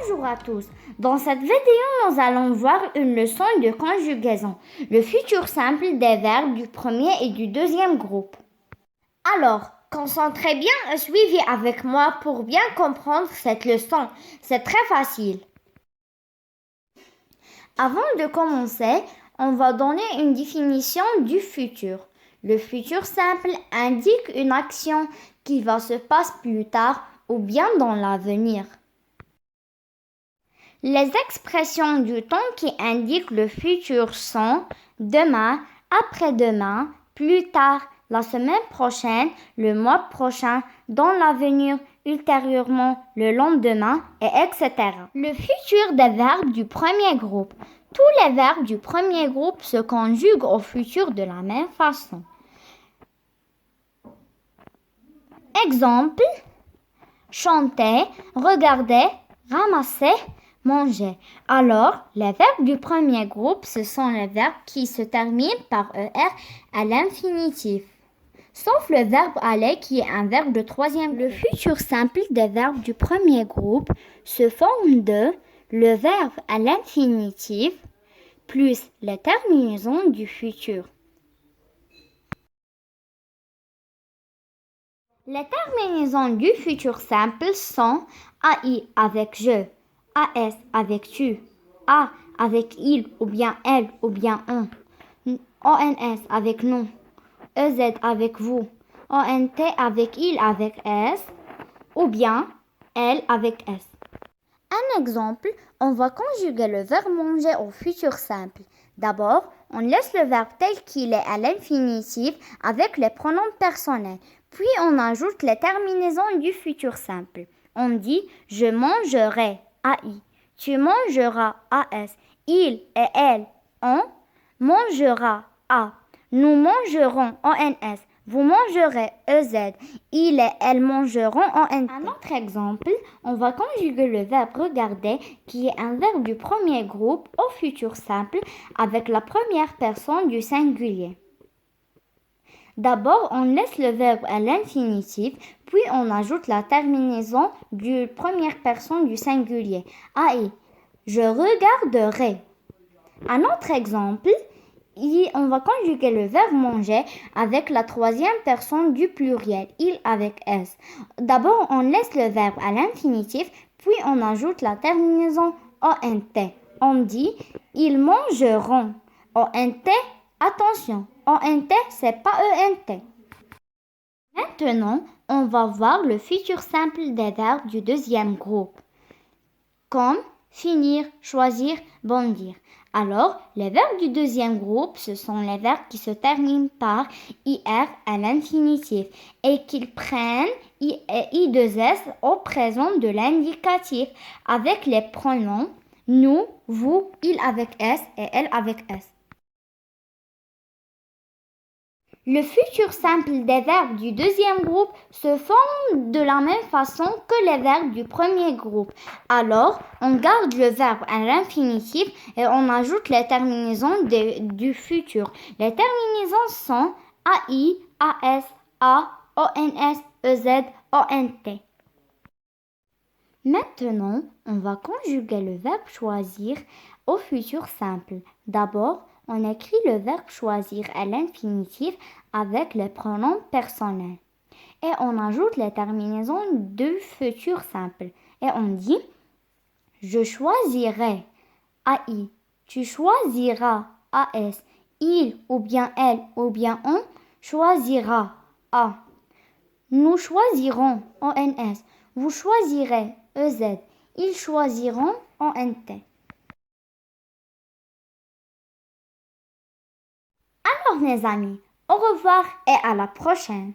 Bonjour à tous. Dans cette vidéo, nous allons voir une leçon de conjugaison, le futur simple des verbes du premier et du deuxième groupe. Alors, concentrez bien et suivez avec moi pour bien comprendre cette leçon. C'est très facile. Avant de commencer, on va donner une définition du futur. Le futur simple indique une action qui va se passer plus tard ou bien dans l'avenir. Les expressions du temps qui indiquent le futur sont demain, après-demain, plus tard, la semaine prochaine, le mois prochain, dans l'avenir, ultérieurement, le lendemain, etc. Le futur des verbes du premier groupe. Tous les verbes du premier groupe se conjuguent au futur de la même façon. Exemple, chanter, regarder, ramasser, manger. Alors, les verbes du premier groupe, ce sont les verbes qui se terminent par ER à l'infinitif. Sauf le verbe aller qui est un verbe de troisième. Le futur simple des verbes du premier groupe se forme de le verbe à l'infinitif plus les terminaisons du futur. Les terminaisons du futur simple sont AI avec je, AS avec tu, A avec il ou bien elle ou bien on, ONS avec nous, EZ avec vous, ONT avec il avec S ou bien elle avec S. Un exemple, on va conjuguer le verbe manger au futur simple. D'abord, on laisse le verbe tel qu'il est à l'infinitif avec les pronoms personnels. Puis on ajoute les terminaisons du futur simple. On dit je mangerai AI, tu mangeras AS, il et elle, on mangera A, nous mangerons ONS, vous mangerez EZ, il et elle mangeront ONT. Un autre exemple, on va conjuguer le verbe regarder qui est un verbe du premier groupe au futur simple avec la première personne du singulier. D'abord, on laisse le verbe à l'infinitif, puis on ajoute la terminaison du première personne du singulier. AI, je regarderai. Un autre exemple, on va conjuguer le verbe manger avec la troisième personne du pluriel, il avec S. D'abord, on laisse le verbe à l'infinitif, puis on ajoute la terminaison ONT. On dit, ils mangeront. ONT, attention, ONT, c'est pas ENT. Maintenant, on va voir le futur simple des verbes du deuxième groupe, comme finir, choisir, bondir. Alors, les verbes du deuxième groupe, ce sont les verbes qui se terminent par IR à l'infinitif et qui prennent I et I2S au présent de l'indicatif avec les pronoms nous, vous, il avec S et elle avec S. Le futur simple des verbes du deuxième groupe se forme de la même façon que les verbes du premier groupe. Alors, on garde le verbe à l'infinitif et on ajoute les terminaisons du futur. Les terminaisons sont AI, AS, A, ONS, EZ, ONT. Maintenant, on va conjuguer le verbe choisir au futur simple. D'abord, on écrit le verbe choisir à l'infinitif avec les pronoms personnels. Et on ajoute les terminaisons du futur simple. Et on dit je choisirai AI, tu choisiras AS, il ou bien elle ou bien on choisira A. Nous choisirons ONS, vous choisirez EZ, ils choisiront ONT. Alors mes amis, au revoir et à la prochaine.